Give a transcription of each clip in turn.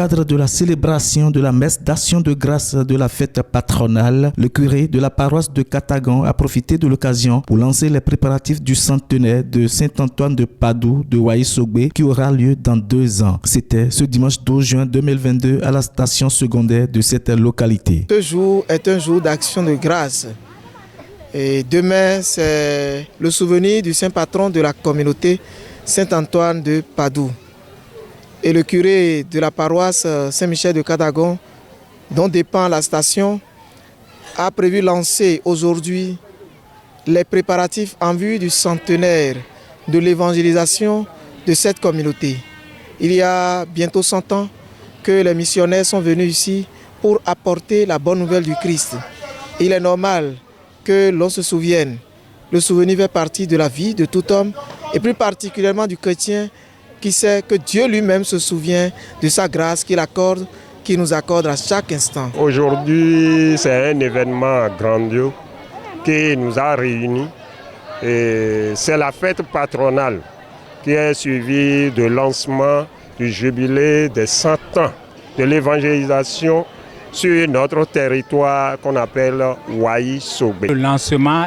cadre de la célébration de la messe d'action de grâce de la fête patronale, le curé de la paroisse de Katagan a profité de l'occasion pour lancer les préparatifs du centenaire de Saint-Antoine de Padoue de Waïsogbe qui aura lieu dans 2 ans. C'était ce dimanche 12 juin 2022 à la station secondaire de cette localité. Ce jour est un jour d'action de grâce. Et demain, c'est le souvenir du saint patron de la communauté, Saint-Antoine de Padoue. Et le curé de la paroisse Saint-Michel de Katagan, dont dépend la station, a prévu lancer aujourd'hui les préparatifs en vue du centenaire de l'évangélisation de cette communauté. Il y a bientôt 100 ans que les missionnaires sont venus ici pour apporter la bonne nouvelle du Christ. Il est normal que l'on se souvienne. Le souvenir fait partie de la vie de tout homme et plus particulièrement du chrétien qui sait que Dieu lui-même se souvient de sa grâce qu'il nous accorde à chaque instant. Aujourd'hui, c'est un événement grandiose qui nous a réunis. Et c'est la fête patronale qui est suivie du lancement du jubilé des 100 ans de l'évangélisation sur notre territoire qu'on appelle Waïsogbe. Le lancement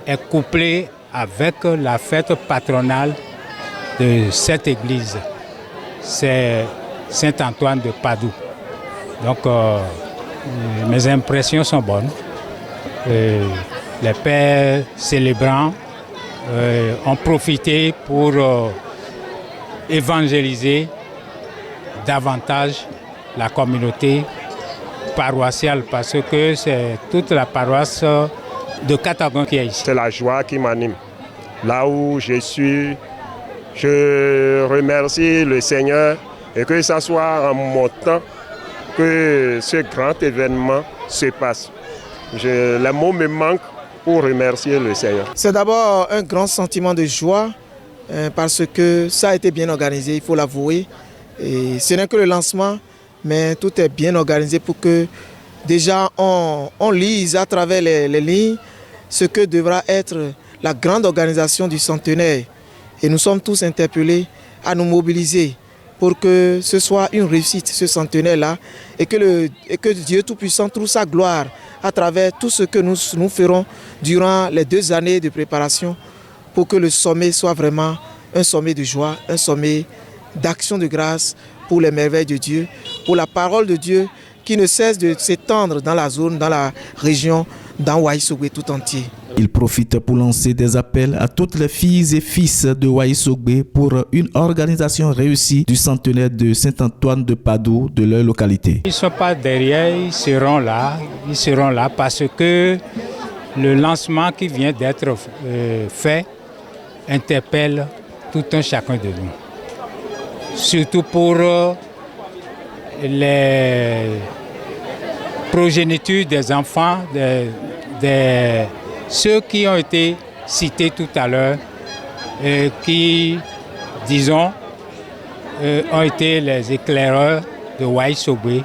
est couplé avec la fête patronale de cette église. C'est Saint-Antoine de Padoue. Donc mes impressions sont bonnes. Les pères célébrants ont profité pour évangéliser davantage la communauté paroissiale parce que c'est toute la paroisse de Katagan qui est ici. C'est la joie qui m'anime. Là où je suis, je remercie le Seigneur et que ce soit en mon temps que ce grand événement se passe. Les mots me manquent pour remercier le Seigneur. C'est d'abord un grand sentiment de joie parce que ça a été bien organisé, il faut l'avouer. Et ce n'est que le lancement, mais tout est bien organisé pour que déjà on lise à travers les lignes ce que devra être la grande organisation du centenaire. Et nous sommes tous interpellés à nous mobiliser pour que ce soit une réussite, ce centenaire-là, et que Dieu Tout-Puissant trouve sa gloire à travers tout ce que nous ferons durant les 2 années de préparation pour que le sommet soit vraiment un sommet de joie, un sommet d'action de grâce pour les merveilles de Dieu, pour la parole de Dieu qui ne cesse de s'étendre dans la zone, dans la région, dans Waïsogbe tout entier. Il profite pour lancer des appels à toutes les filles et fils de Waïsogbe pour une organisation réussie du centenaire de Saint-Antoine de Padoue de leur localité. Ils ne sont pas derrière, ils seront là parce que le lancement qui vient d'être fait interpelle tout un chacun de nous. Surtout pour les progénitures des enfants, ceux qui ont été cités tout à l'heure, qui, disons, ont été les éclaireurs de Waïsogbe.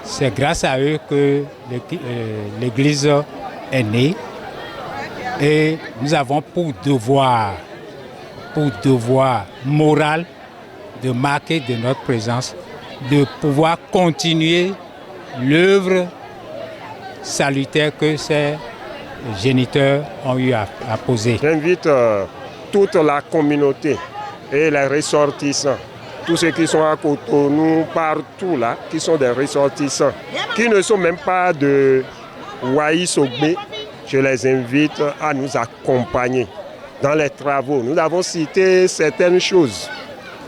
C'est grâce à eux que l'Église est née. Et nous avons pour devoir moral de marquer de notre présence, de pouvoir continuer l'œuvre salutaire que ces géniteurs ont eu à poser. J'invite toute la communauté et les ressortissants, tous ceux qui sont à Cotonou, partout là, qui sont des ressortissants, qui ne sont même pas de Waïsogbe, je les invite à nous accompagner dans les travaux. Nous avons cité certaines choses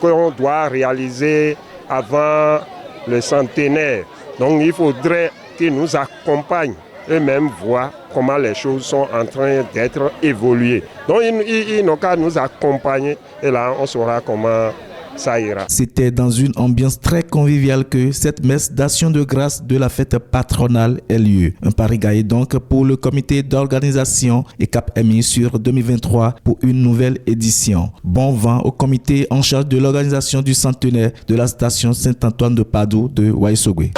qu'on doit réaliser avant le centenaire. Donc il faudrait qu'ils nous accompagnent et même voir comment les choses sont en train d'être évoluées. Donc ils n'ont qu'à nous accompagner et là on saura comment ça ira. C'était dans une ambiance très conviviale que cette messe d'action de grâce de la fête patronale ait lieu. Un pari gagné donc pour le comité d'organisation et cap émis sur 2023 pour une nouvelle édition. Bon vent au comité en charge de l'organisation du centenaire de la station Saint-Antoine de Padoue de Waïsogbe.